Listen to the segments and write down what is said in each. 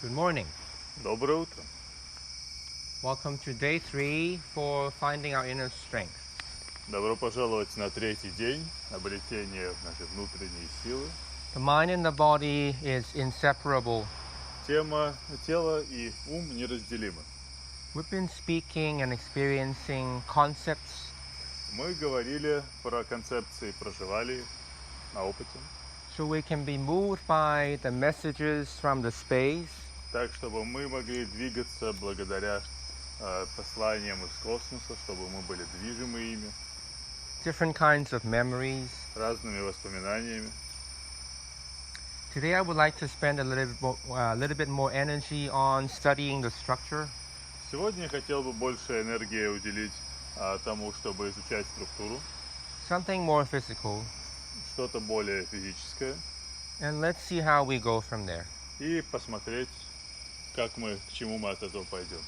Good morning. Доброе утро. Welcome to day 3 for finding our inner strength. Добро пожаловать на третий день обретения нашей внутренней силы. The mind and the body is inseparable. Тема «Тело и ум неразделимы». We've been speaking and experiencing concepts Мы говорили про концепции, проживали их на опыте, so we can be moved by the messages from the space, так, чтобы мы могли двигаться благодаря посланиям из космоса, чтобы мы были движимы ими, different kinds of memories. разными воспоминаниями. Today I would like to spend a little bit more energy on studying the structure. Сегодня я хотел бы больше энергии уделить тому, чтобы изучать структуру, Something more physical, что-то более физическое, and let's see how we go from there. и посмотреть, к чему мы от этого пойдем.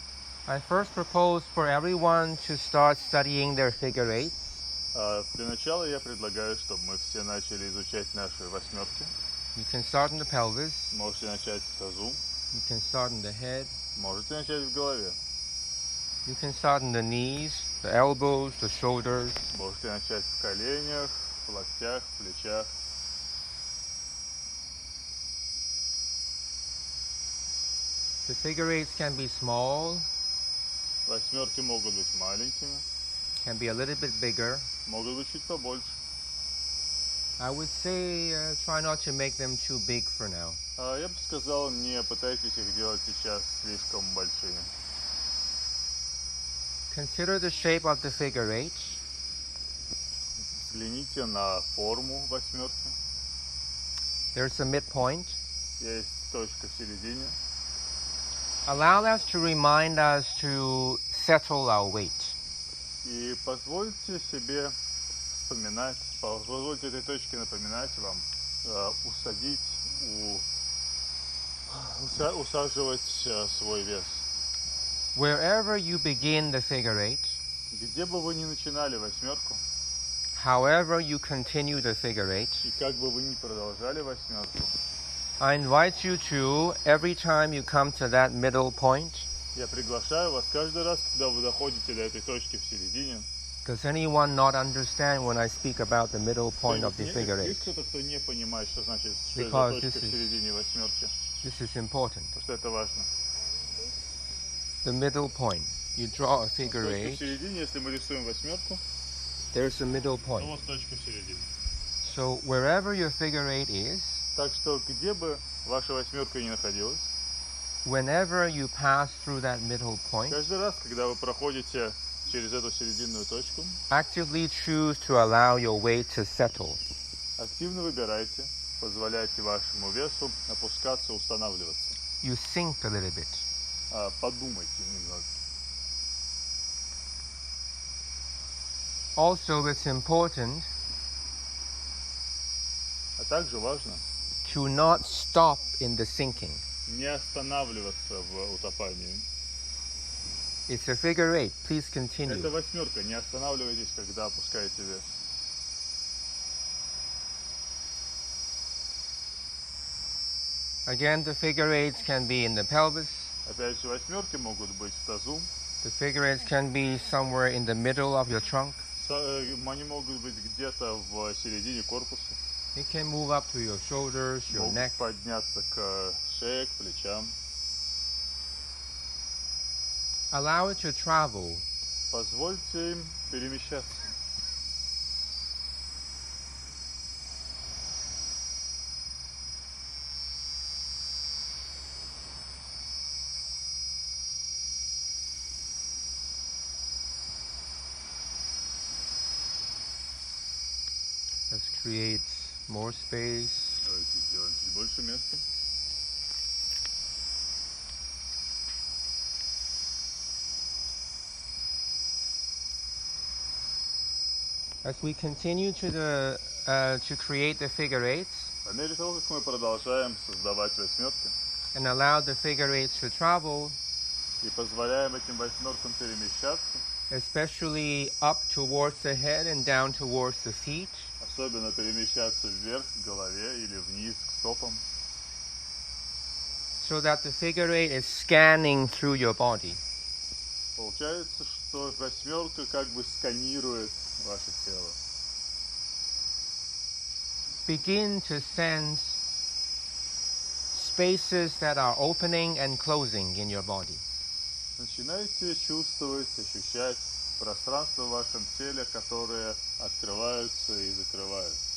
I first propose for everyone to start studying their figure eight. Для начала я предлагаю, чтобы мы все начали изучать наши восьмерки. You can start in the pelvis, Можете начать в тазу, you can start in the head, можете начать в голове, you can start in the knees, the elbows, the shoulders. можете начать в коленях, в локтях, в плечах. The figure eights can be small, Восьмерки могут быть маленькими, can be a little bit bigger. могут быть чуть побольше. I would say try not to make them too big for now. Я бы сказал, не пытайтесь их делать сейчас слишком большими. Consider the shape of the figure eight. Взгляните на форму восьмерки. There's a midpoint. Есть точка в середине. Allow us to remind us to settle our weight. И позвольте себе вспоминать, позвольте этой точке напоминать вам, усаживать свой вес. Wherever you begin the figure eight, Где бы вы ни начинали восьмерку, however you continue the figure eight, и как бы вы ни продолжали восьмерку, I invite you to, every time you come to that middle point, я приглашаю вас каждый раз, когда вы доходите до этой точки в середине. does anyone not understand when I speak about the middle point of the figure eight? Есть кто-то, кто не понимает, что значит, что Because это точка this в середине восьмерки? This is important. Потому что это важно. The middle point. You draw a figure Точка в eight, середине, если мы рисуем восьмерку, there's a middle то point. вот точка в середине. So wherever your figure eight is, Так что, где бы ваша восьмерка ни находилась, whenever you pass through that middle point, каждый раз, когда вы проходите через эту серединную точку, actively choose to allow your weight to settle. активно выбирайте, позволяйте вашему весу опускаться, устанавливаться. You sink a little bit. Подумайте немного. Also, it's important А также важно to not stop in the sinking. не останавливаться в утопании. It's a figure eight. Please Это continue. восьмерка, не останавливайтесь, когда опускаете вес. Again, the figure eights can be in the pelvis. Опять же, восьмерки могут быть в тазу, The figure eights can be somewhere in the middle of your trunk. они могут быть где-то в середине корпуса, It can move up to your shoulders, your могут neck. подняться к шее, к плечам. Allow it to travel. Позвольте им перемещаться. Let's create more space. Давайте сделаем чуть больше места. As we continue to create the figure eights По мере того, как мы продолжаем создавать восьмерки and allow the figure eights to travel, и позволяем этим восьмеркам перемещаться, especially up towards the head and down towards the feet, особенно перемещаться вверх к голове или вниз к стопам. so that the figure eight is scanning through your body. Получается, что восьмерка как бы сканирует ваше тело. Begin to sense spaces that are opening and closing in your body. Начинайте чувствовать, ощущать пространство в вашем теле, которые открываются и закрываются.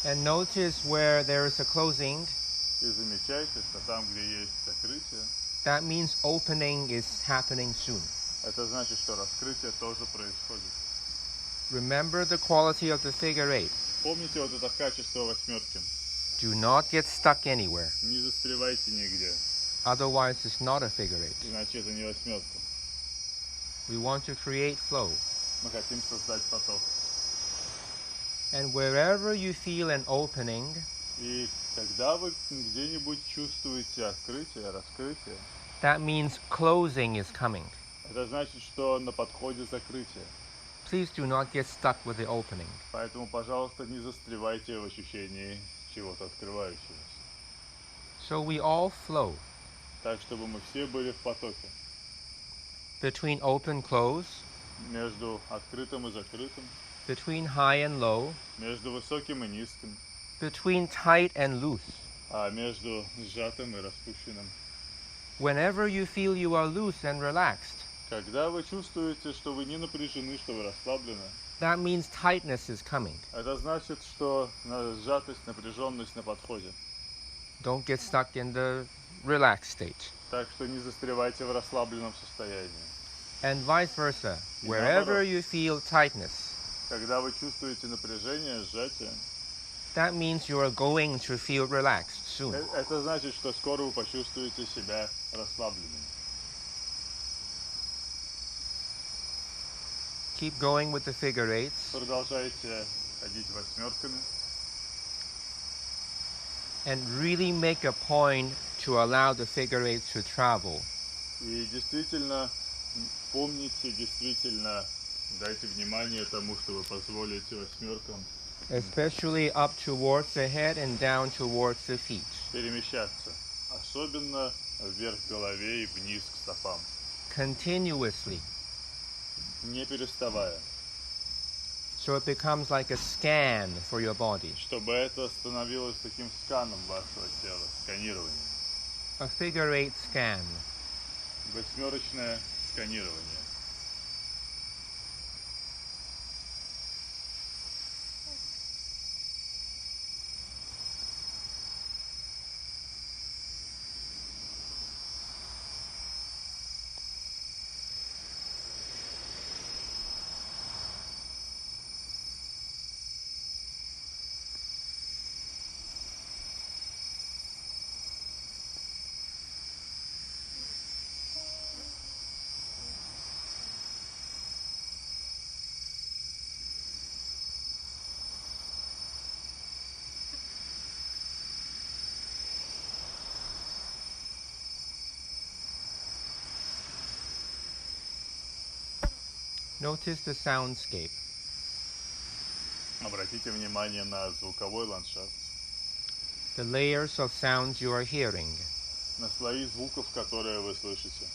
And notice where there is a closing, И замечайте, что там, где есть закрытие, that means opening is happening soon. это значит, что раскрытие тоже происходит. Remember the quality of the figure eight. Помните вот это качество восьмерки. Do not get stuck anywhere. Не застревайте нигде, Otherwise, it's not a figure eight. иначе это не восьмерка. We want to create flow. Мы хотим создать поток. And wherever you feel an opening, И когда вы где-нибудь чувствуете открытие, раскрытие, that means closing is coming. это значит, что на подходе закрытие. Please do not get stuck with the opening. Поэтому, пожалуйста, не застревайте в ощущении чего-то открывающегося. So we all flow Так, чтобы мы все были в потоке. between open, close, Между открытым и закрытым, between high and low, между высоким и низким, between tight and loose. а между сжатым и распущенным. Whenever you feel you are loose and relaxed, Когда вы чувствуете, что вы не напряжены, что вы расслаблены, that means tightness is coming. это значит, что сжатость, напряженность на подходе. Don't get stuck in the relaxed state. Так что не застревайте в расслабленном состоянии. And vice versa. И Wherever наоборот. you feel tightness, Когда вы чувствуете напряжение, сжатие, that means you are going to feel relaxed soon. это значит, что скоро вы почувствуете себя расслабленными. Keep going with the figure eights Продолжайте ходить восьмерками and really make a point to allow the figure eight to travel. и действительно помните, действительно дайте внимание тому, что вы позволите восьмеркам Especially up towards the head and down towards the feet. перемещаться, особенно вверх голове и вниз к стопам, Continuously. не переставая, So it becomes like a scan for your body. чтобы это становилось таким сканом вашего тела, сканированием, A figure eight scan. восьмерочное сканирование. Notice the soundscape. Обратите внимание на звуковой ландшафт, The layers of sounds you are hearing. на слои звуков, которые вы слышите.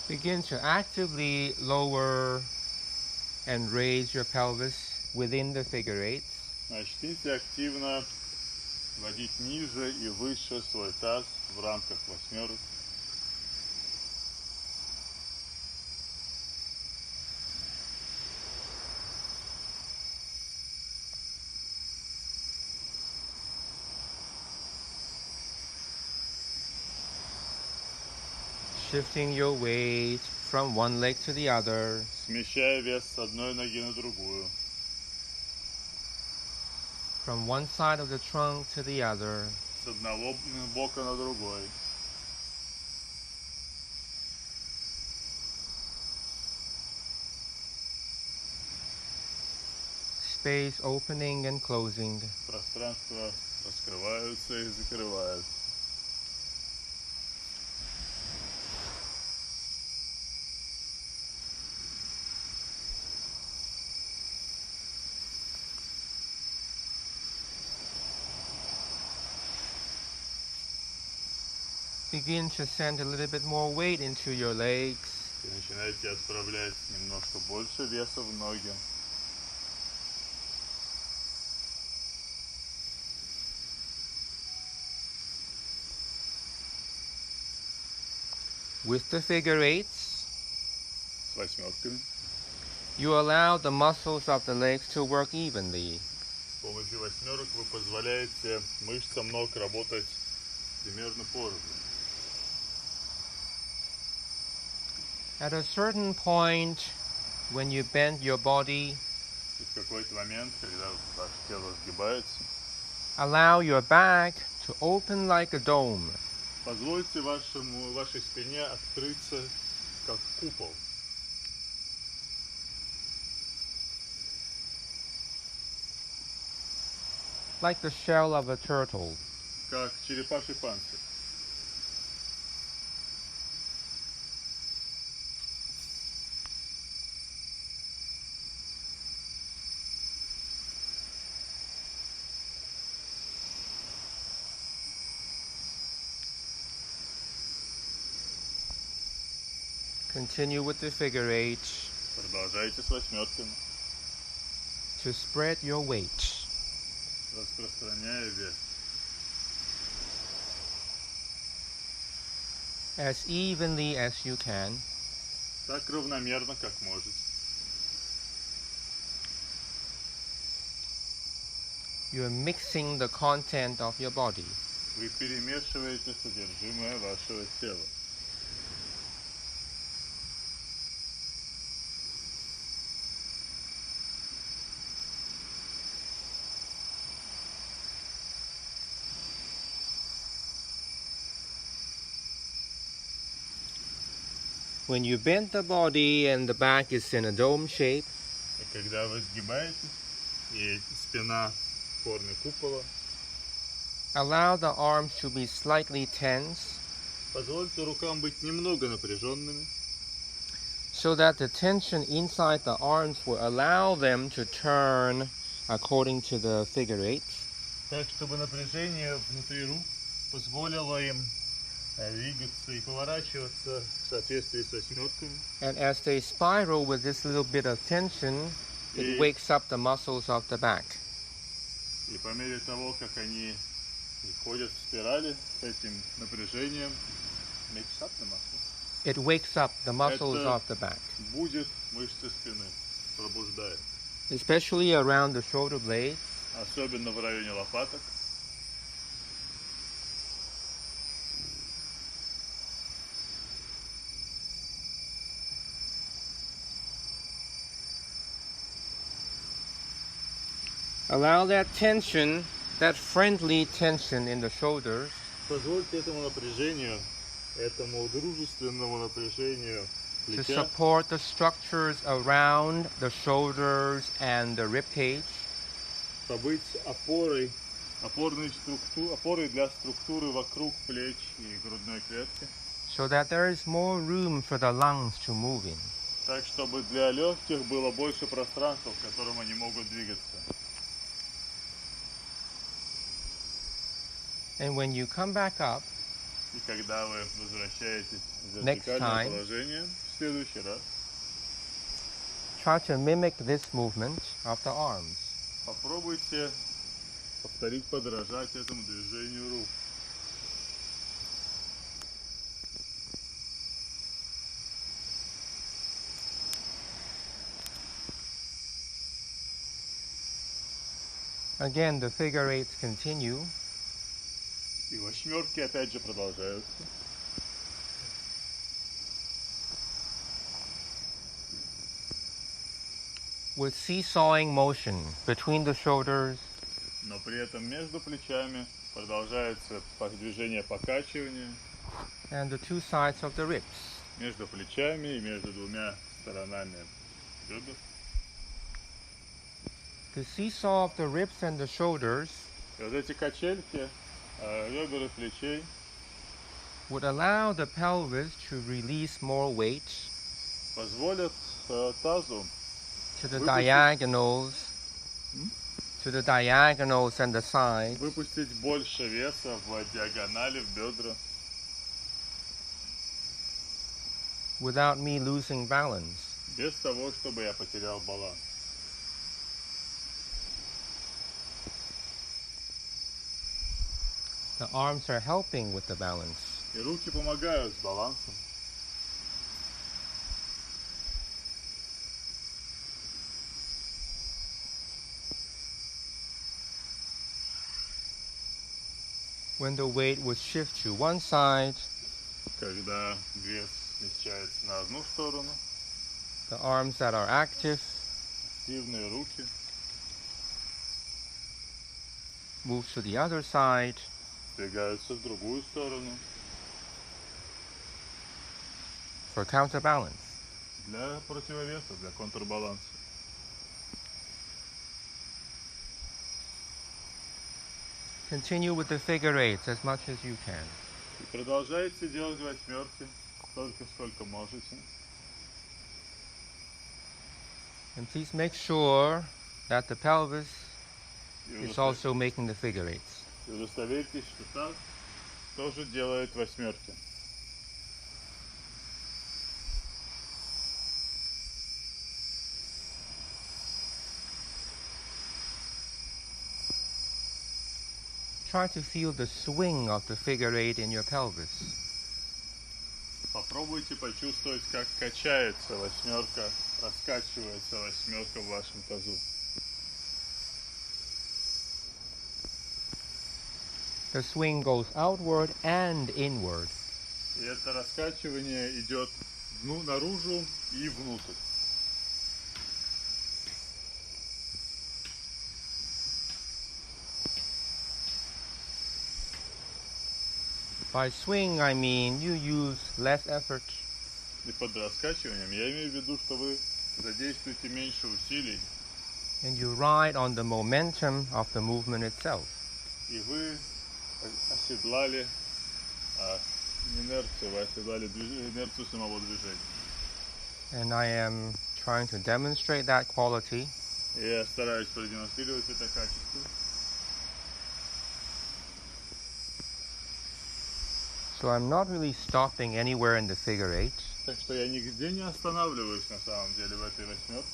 Begin to actively lower and raise your pelvis within the figure eights. Начните активно водить ниже и выше свой таз в рамках восьмерок. shifting your weight from one leg to the other. Смещая вес с одной ноги на другую. From one side of the trunk to the other. С одного бока на другой. Space opening and closing. Пространства раскрываются и закрываются. Begin to send a little bit more weight into your legs. И начинаете отправлять немножко больше веса в ноги. With the figure eights, С восьмерками. you allow the muscles of the legs to work evenly. С помощью восьмерок вы позволяете мышцам ног работать примерно поровну. At a certain point, when you bend your body, И в какой-то момент, когда ваше тело сгибается, allow your back to open like a dome. позвольте вашей спине открыться как купол. Like the shell of a turtle. Как черепаший панцирь. Continue with the figure eight Продолжайте с восьмерками, to spread your weight. распространяя вес. As evenly as you can. Так равномерно, как можете. You're mixing the content of your body. Вы перемешиваете содержимое вашего тела. When you bend the body and the back is in a dome shape, И когда вы сгибаетесь, и спина в форме купола, allow the arms to be slightly tense позвольте рукам быть немного напряженными, so that the tension inside the arms will allow them to turn according to the figure eight. так чтобы напряжение внутри рук позволило им двигаться и поворачиваться в соответствии с восьмерками. And as they spiral with this little bit of tension, it И- wakes up the muscles of the back. И по мере того, как они ходят в спирали с этим напряжением, It wakes up the muscles Это- of the back, будет мышцы спины, пробуждает. especially around the shoulder blades. Особенно в районе лопаток. Allow that tension, that friendly tension in the shoulders, Позвольте этому напряжению, этому дружественному напряжению to плеча support the structures around the shoulders and the rib cage, побыть опорой для структуры вокруг плеч и грудной клетки, so that there is more room for the lungs to move in. так чтобы для легких было больше пространства, в котором они могут двигаться. And when you come back up, И когда вы возвращаетесь в Next вертикальное time. положение, в следующий раз try to mimic this movement of the arms. попробуйте повторить, подражать этому движению рук. Again, the figure eights continue. И восьмерки опять же продолжаются. with seesawing motion between the shoulders Но при этом между плечами продолжается движение покачивания and the two sides of the ribs. между плечами и между двумя сторонами бедер. The seesaw of the ribs and the shoulders И вот эти качельки ребер и плечей would allow the pelvis to release more weight позволят тазу to the Выпустить. diagonals and the sides выпустить больше веса в диагонали, в бедра, without me losing balance. без того, чтобы я потерял баланс. The arms are helping with the balance. И руки помогают с балансом. When the weight would shift to one side, Когда вес смещается на одну сторону, the arms that are active активные руки move to the other side, двигаются в другую сторону for counterbalance. для противовеса, для контрбаланса. Continue with the figure eights as much as you can. И продолжайте делать восьмерки столько, сколько можете. And please make sure that the pelvis И is also making the figure eights. удостоверьтесь, что таз тоже делает восьмерки. Try to feel the swing of the figure eight in your pelvis. Попробуйте почувствовать, как качается восьмерка, раскачивается восьмерка в вашем тазу. The swing goes outward and inward. И это раскачивание идет наружу и внутрь. By swing, I mean you use less effort И под раскачиванием я имею в виду, что вы задействуете меньше усилий, and you ride on the momentum of the movement itself. и вы оседлали инерцию, вы оседлали инерцию самого движения. And I am trying to demonstrate that quality И я стараюсь продемонстрировать это качество. So I'm not really stopping anywhere in the figure eight. Так что я нигде не останавливаюсь на самом деле в этой восьмерке.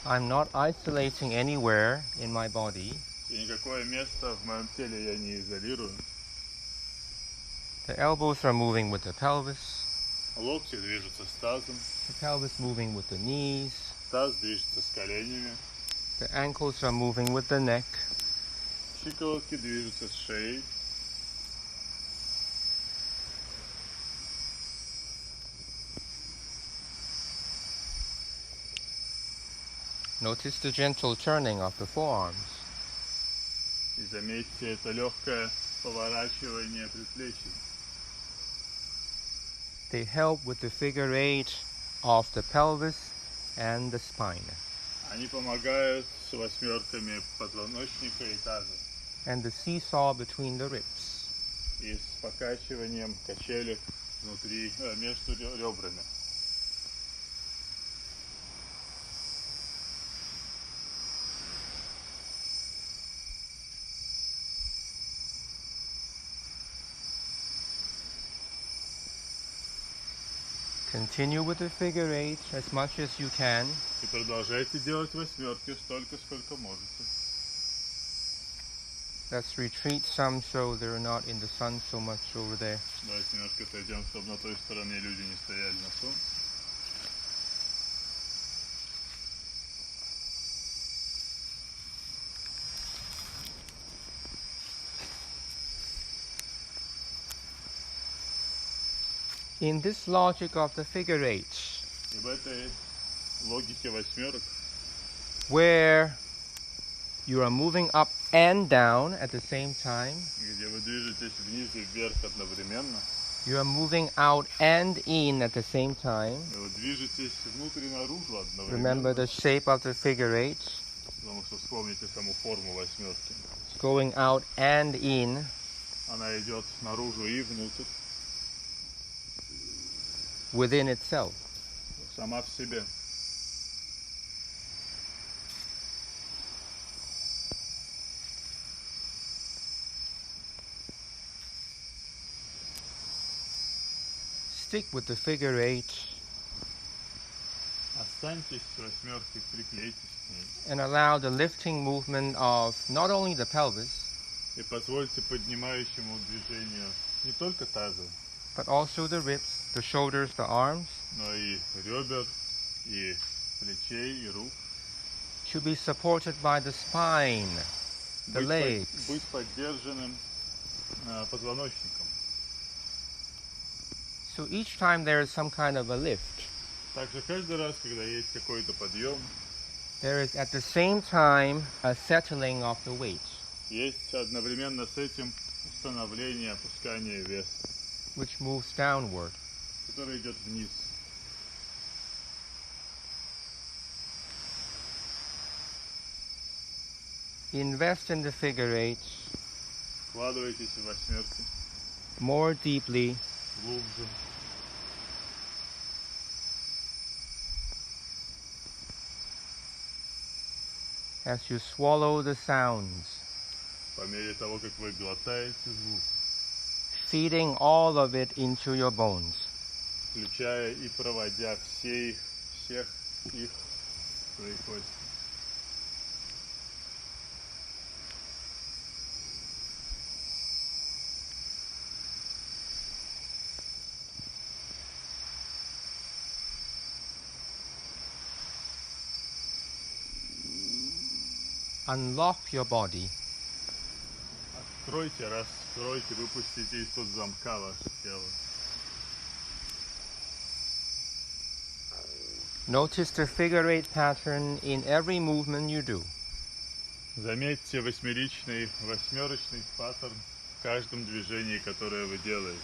I'm not isolating anywhere in my body. И никакое место в моем теле я не изолирую. The elbows are moving with the pelvis, Локти движутся с тазом, the pelvis moving with the knees, таз движется с коленями, the ankles are moving with the neck, щиколотки движутся с шеей. Notice the gentle turning of the forearms. И заметьте это легкое поворачивание предплечий. They help with the figure eight of the pelvis and the spine, Они помогают с восьмерками позвоночника и таза. and the seesaw between the ribs. И с покачиванием качелек внутри, между ребрами. Continue with the figure eight as much as you can. И продолжайте делать восьмерки столько, сколько можете. Let's retreat some so they're not in the sun so much over there. Давайте немножко отойдем, чтобы на той стороне люди не стояли на солнце. In this logic of the figure eight, И в этой логике восьмерок, where you are moving up and down at the same time. где вы движетесь вниз и вверх одновременно, You are moving out and in at the same time. и вы движетесь внутрь и наружу одновременно. Remember the shape of the figure eight. Потому что вспомните саму форму восьмерки. It's going out and in. Она идет наружу и внутрь, Within itself. сама в себе. Stick with the figure eight Останьтесь с восьмеркой, приклейтесь к ней. and allow the lifting movement of not only the pelvis, И позвольте поднимающему движению не только таза, but also the ribs, the shoulders, the arms, но и ребер, и плечей, и рук. to be supported by the spine, the legs. Быть поддержанным позвоночником. So each time there is some kind of a lift, Также каждый раз, когда есть какой-то подъем, there is at the same time a settling of the weight, есть одновременно с этим установление, опускание веса, which moves downward. которое идет вниз. Invest in the figure eight Вкладывайтесь в восьмерку more deeply глубже. as you swallow the sounds, По мере того, как вы глотаете звук, feeding all of it into your bones. включая и проводя всех их в свои кости. Unlock your body Откройте, раскройте, выпустите из-под замка ваше тело. Notice the figure eight pattern in every movement you do. Заметьте восьмеричный, восьмерочный паттерн в каждом движении, которое вы делаете.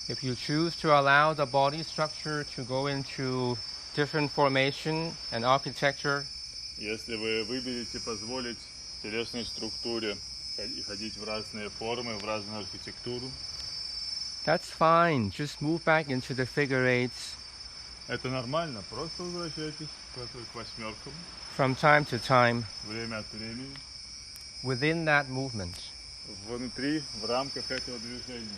If you choose to allow the body structure to go into different formation and architecture, Если вы выберете позволить телесной структуре ходить в разные формы, в разную архитектуру, that's fine. Just move back into the figure eights это нормально. Просто возвращайтесь к восьмеркам from time to time время от времени, within that movement. внутри, в рамках этого движения.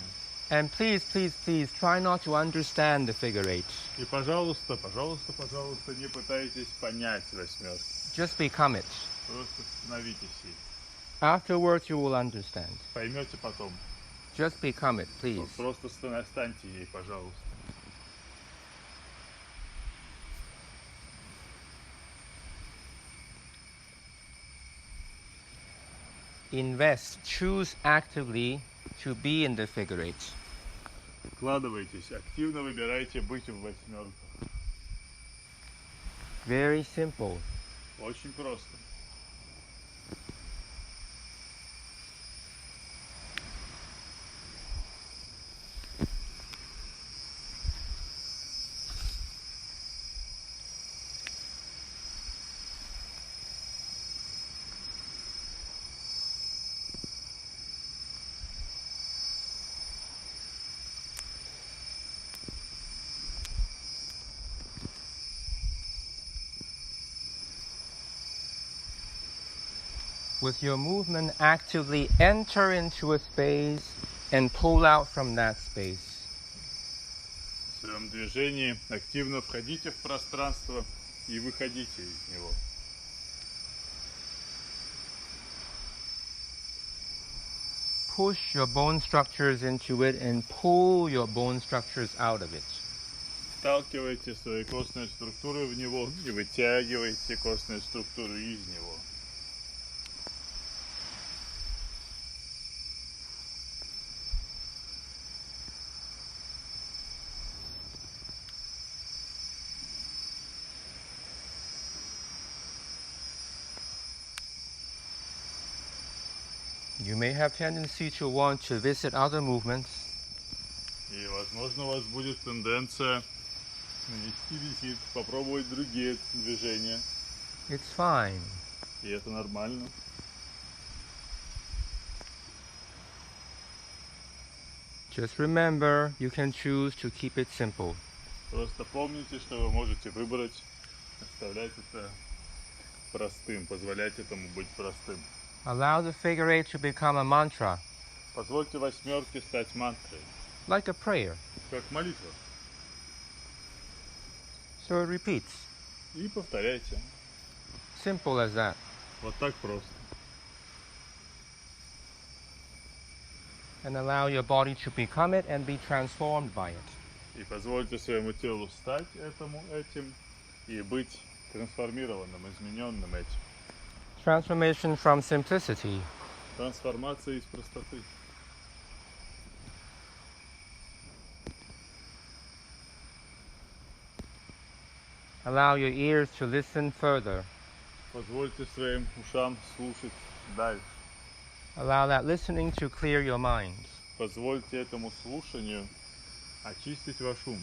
And please, please, please try not to understand the figure eight. И пожалуйста, пожалуйста, пожалуйста, не пытайтесь понять восьмерки. Just become it. Просто становитесь ей. Afterwards, you will understand. Поймете потом. Just become it, please. Просто станьте ей, пожалуйста. Invest, choose actively to be in the figure eight. Вкладывайтесь, активно выбирайте быть в восьмерках. Very simple. Очень просто. With your movement, actively enter into a space and pull out from that space. В своем движении активно входите в пространство и выходите из него. Push your bone structures into it and pull your bone structures out of it. Вталкивайте свои костные структуры в него и вытягивайте костные структуры из него. You may have tendency to want to visit other movements, И, возможно, у вас будет тенденция нанести визит, попробовать другие движения. it's fine. И это нормально. Just remember, you can choose to keep it simple. Просто помните, что вы можете выбрать, оставлять это простым, позволять этому быть простым. Allow the figure eight to become a mantra, Позвольте восьмерке стать мантрой, like a prayer. как молитва. So it repeats. И повторяйте. Simple as that. Вот так просто. And allow your body to become it and be transformed by it. И позвольте своему телу стать этим и быть трансформированным, измененным этим. Transformation from simplicity. Трансформация из простоты. Allow your ears to listen further. Позвольте своим ушам слушать дальше. Allow that listening to clear your mind. Позвольте этому слушанию очистить ваш ум.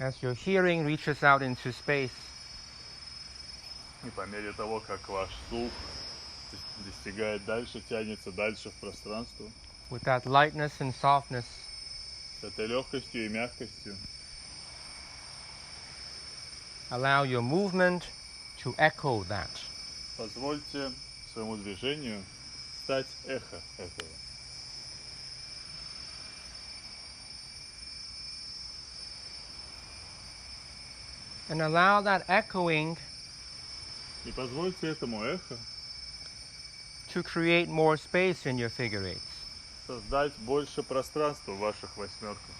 As your hearing reaches out into space, И по мере того, как ваш слух достигает дальше, тянется дальше в пространство, with that lightness and softness, с этой легкостью и мягкостью, allow your movement to echo that. позвольте своему движению стать эхо этого. And allow that echoing И позвольте этому эхо to create more space in your figure eights. создать больше пространства в ваших восьмерках.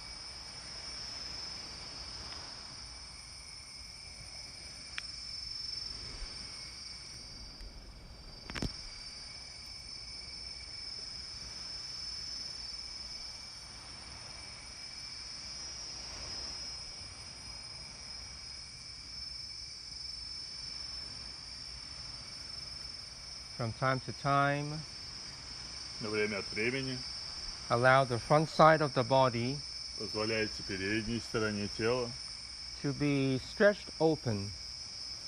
From time to time, На время от времени allow the front side of the body позволяйте передней стороне тела to be stretched open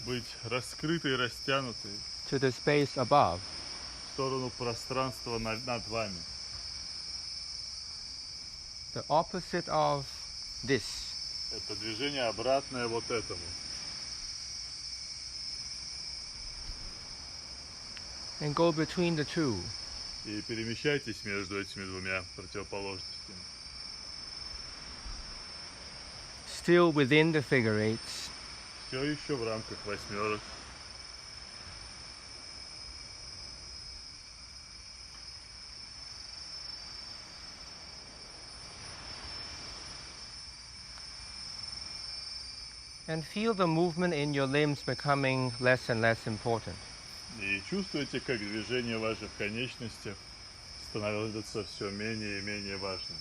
быть раскрытой и растянутой to the space above. в сторону пространства над вами. The opposite of this. Это движение обратное вот этому. And go between the two. И перемещайтесь между этими двумя противоположностями. Still within the figure eights. Все еще в рамках восьмерок. And feel the movement in your limbs becoming less and less important. И чувствуете, как движение в ваших конечностях становится все менее и менее важным.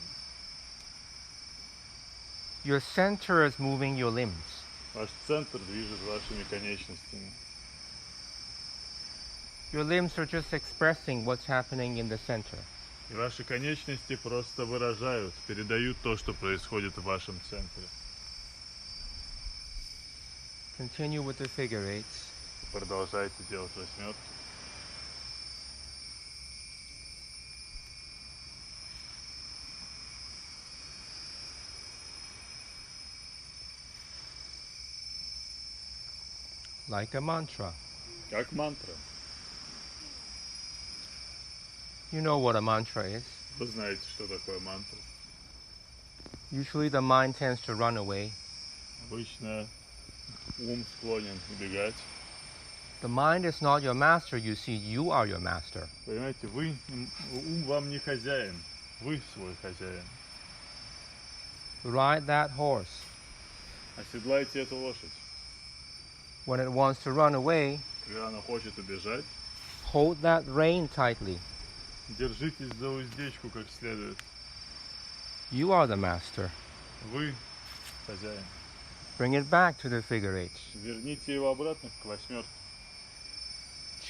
Your center is moving your limbs. Ваш центр движет вашими конечностями. Your limbs are just expressing what's happening in the center. И ваши конечности просто выражают, передают то, что происходит в вашем центре. Continue with the figure eights. Продолжайте делать восьмерки. Like a mantra. Как мантра. You know what a mantra is. Вы знаете, что такое мантра. Usually the mind tends to run away. Обычно ум склонен убегать. The mind is not your master, you see, you are your master. Понимаете, ум вам не хозяин, вы свой хозяин. Ride that horse. Оседлайте эту лошадь. When it wants to run away, Когда она хочет убежать, hold that rein tightly. держитесь за уздечку как следует. You are the master. Вы хозяин. Bring it back to the figure eight. Верните его обратно к восьмерке.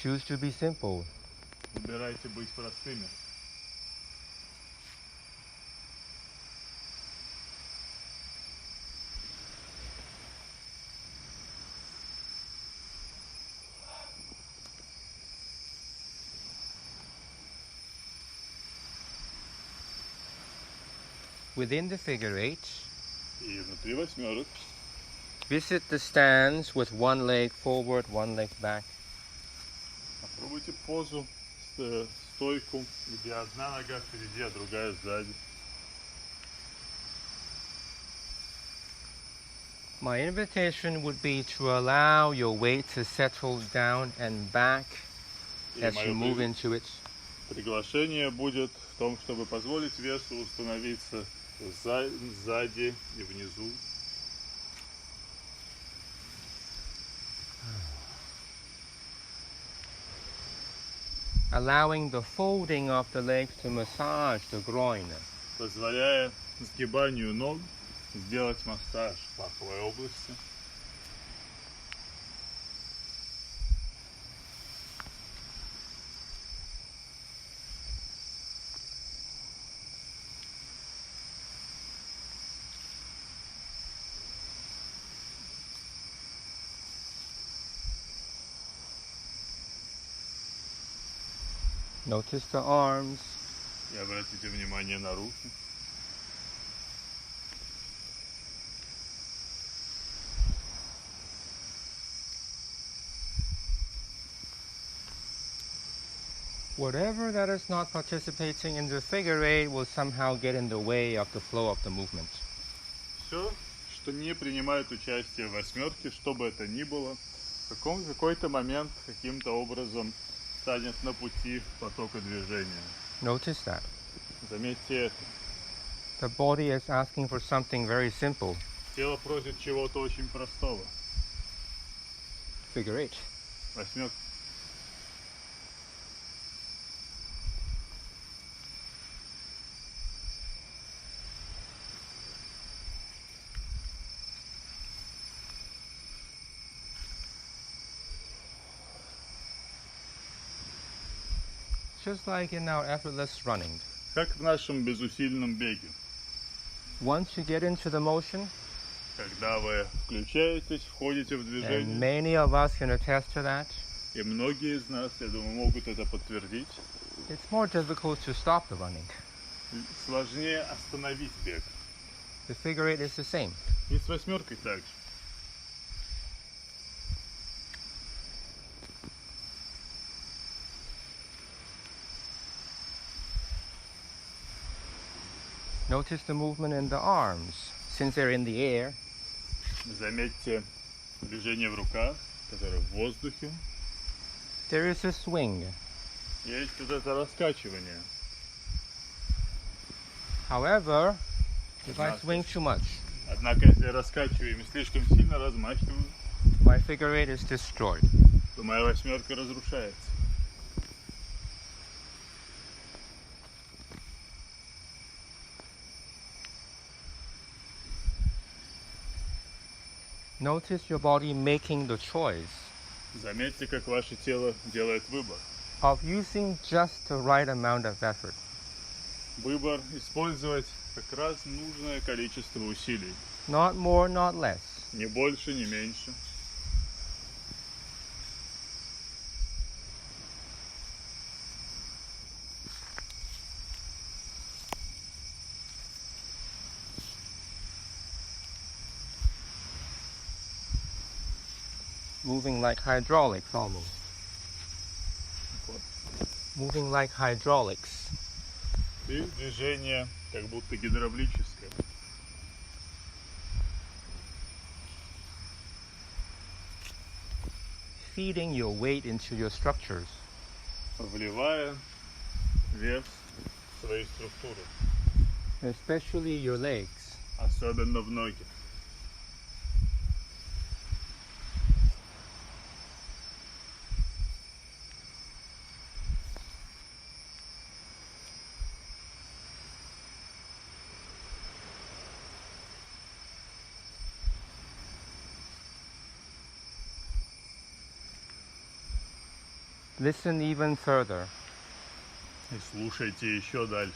Choose to be simple. Выбирайте быть простыми. Within the figure eight, И внутри восьмерок visit the stands with one leg forward, one leg back. попробуйте позу, стойку, где одна нога впереди, а другая сзади. My invitation would be to allow your weight to settle down and back И as you move мое into it. приглашение будет в том, чтобы позволить весу установиться сзади и внизу. Allowing the folding of the legs to massage the groin. Позволяя сгибанию ног сделать массаж паховой области. Notice the arms. И обратите внимание на руки. Whatever that is not participating in the figure eight will somehow get in the way of the flow of the movement. Все, что не принимает участие в восьмерке, что бы это ни было, в какой-то момент каким-то образом станет на пути потока движения. Notice that. Заметьте это. The body is asking for something very simple. Тело просит чего-то очень простого. Figure eight. Восьмерка. Just like in our effortless running. Как в нашем безусильном беге. Once you get into the motion, Когда вы включаетесь, входите в and движение, many of us can attest to that, и многие из нас, я думаю, могут это подтвердить, it's more difficult to stop the running. сложнее остановить бег. The figure eight is the same. И с восьмеркой также. Notice the movement in the arms. Since they're in the air, Заметьте движение в руках, которое в воздухе. there is a swing. Есть вот это раскачивание. However, if I Enough. swing too much, Однако, если я раскачиваю и слишком сильно размахиваю, my figure eight is destroyed. то моя восьмерка разрушается. Notice your body making the choice Заметьте, как ваше тело делает выбор. of using just the right amount of effort. Выбор использовать как раз нужное количество усилий. Not more, not less. Ни больше, ни меньше. Moving like hydraulics almost. Вот. Moving like hydraulics. И движение как будто гидравлическое. Feeding your weight into your structures. Вливая вес в свои структуры. Especially your legs. Особенно в ноги. Listen even further. И слушайте еще дальше.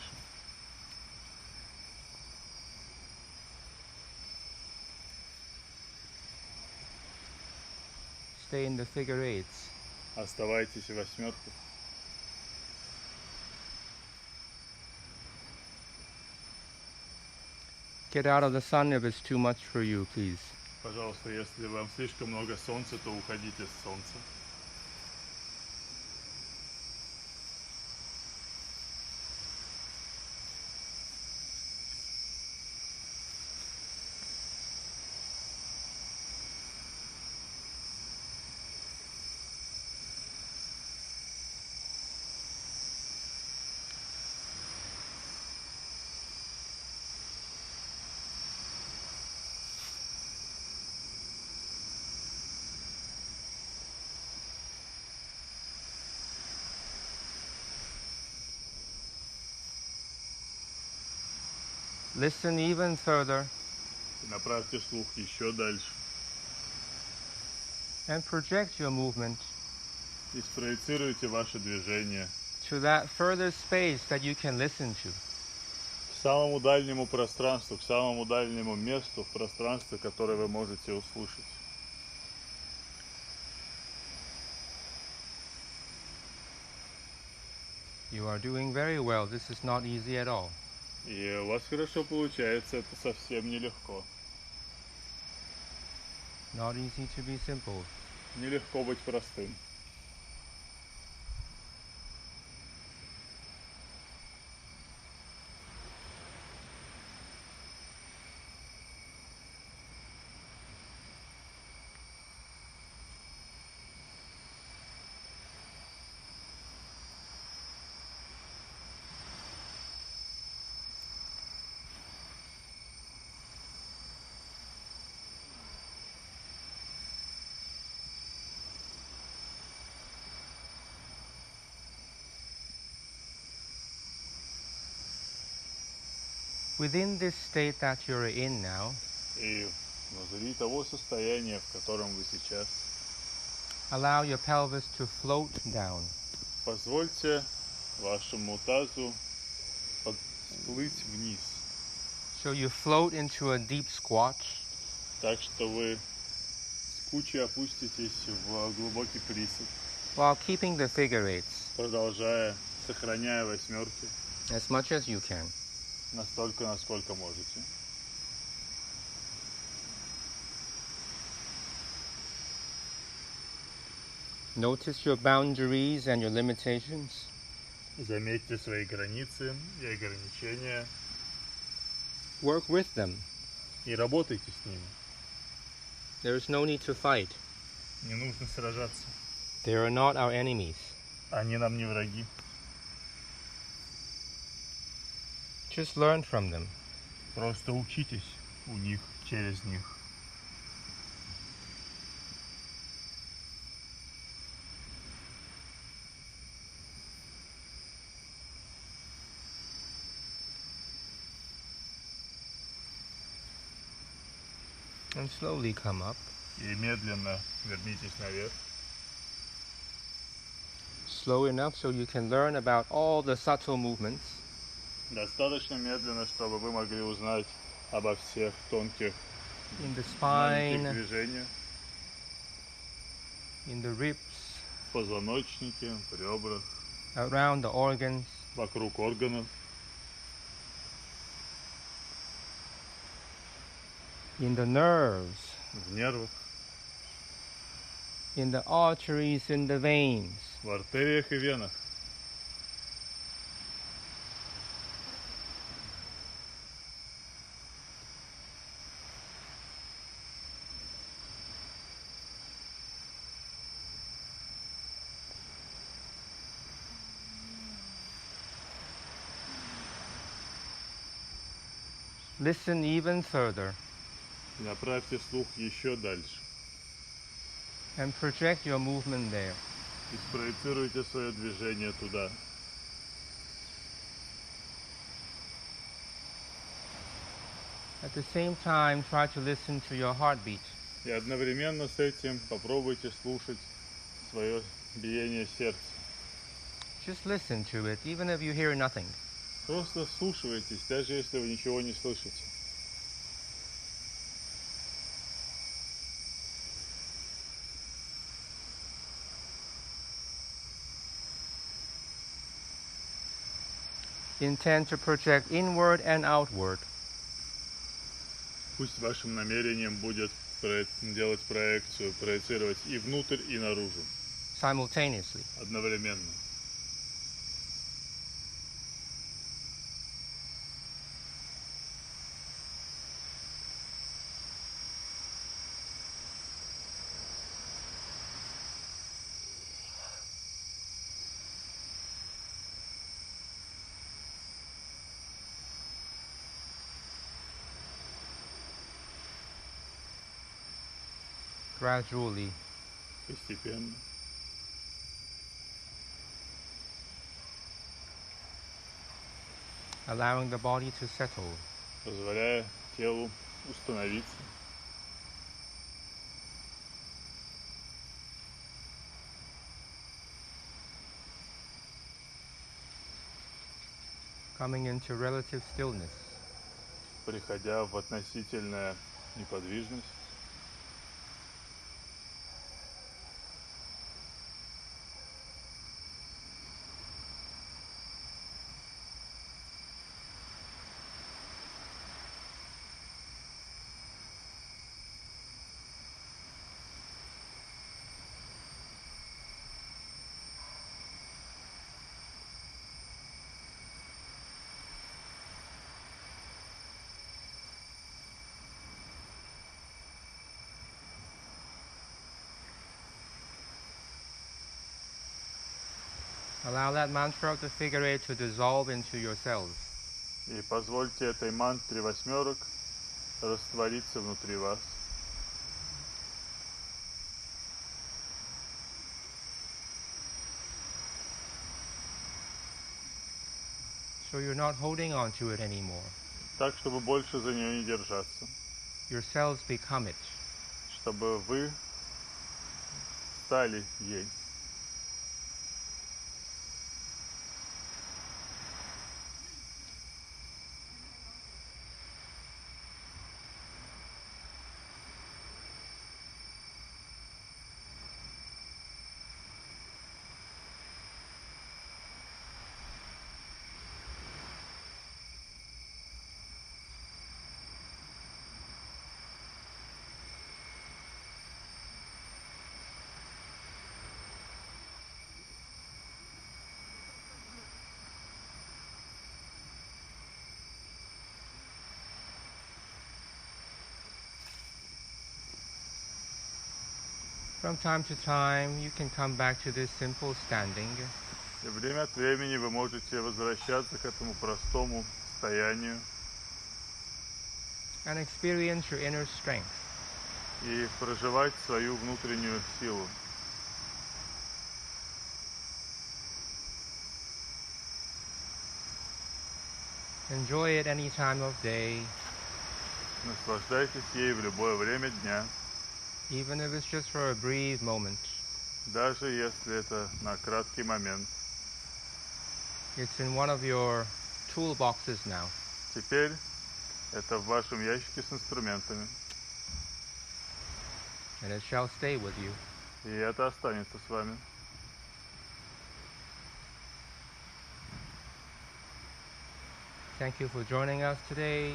Stay in the figure eights. Оставайтесь в восьмерках. Get out of the sun if it's too much for you, please. Пожалуйста, если вам слишком много солнца, то уходите с солнца. Listen even further И направьте слух еще дальше. and project your movement И спроецируйте ваше движение to that further space that you can listen to. к самому дальнему пространству, к самому дальнему месту в пространстве, которое вы можете услышать. You are doing very well. This is not easy at all. И у вас хорошо получается, это совсем нелегко. Not easy to be simple. Нелегко быть простым. Within this state that you're in now, И внутри того состояния, в котором вы сейчас, allow your pelvis to float down. позвольте вашему тазу всплыть вниз, So you float into a deep squat, так что вы с кучей опуститесь в глубокий присед, while keeping the figure eights продолжая, сохраняя восьмерки as much as you can. настолько, насколько можете. Notice your boundaries and your limitations. Заметьте свои границы и ограничения Work with them. и работайте с ними. There is no need to fight. Не нужно сражаться. They are not our enemies. Они нам не враги. Just learn from them. Просто учитесь у них, через них. And slowly come up. И медленно вернитесь наверх. Slow enough so you can learn about all the subtle movements. Достаточно медленно, чтобы вы могли узнать обо всех тонких In the маленьких spine, движениях in the ribs, в позвоночнике, в ребрах, around the organs, вокруг органов, in the nerves, в нервах, in the arteries, in the veins. в артериях и венах. Listen even further Направьте слух еще дальше and project your movement there. и спроецируйте свое движение туда. At the same time, try to listen to your heartbeat. И одновременно с этим попробуйте слушать свое биение сердца. Just listen to it, even if you hear nothing. Просто вслушивайтесь, даже если вы ничего не слышите. Intend to project inward and outward. Пусть вашим намерением будет делать проекцию, проецировать и внутрь, и наружу. Simultaneously. Одновременно. Gradually. Постепенно. Allowing the body to settle. Позволяя телу установиться. Coming into relative stillness. Приходя в относительную неподвижность. Allow that mantra of the figure eight to dissolve into yourselves. И позвольте этой мантре восьмерок раствориться внутри вас. So you're not holding on to it anymore. Так, чтобы больше за нее не держаться. Yourselves become it. Чтобы вы стали ей. From time to time, you can come back to this simple standing. И время от времени вы можете возвращаться к этому простому состоянию And experience your inner strength. и проживать свою внутреннюю силу. Enjoy it any time of day, Наслаждайтесь ей в любое время дня, even if it's just for a brief moment. даже если это на краткий момент. It's in one of your toolboxes now. Теперь это в вашем ящике с инструментами, And it shall stay with you. и это останется с вами. Thank you for joining us today.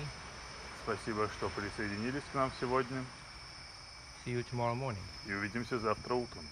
Спасибо, что присоединились к нам сегодня, See you tomorrow morning. и увидимся завтра утром.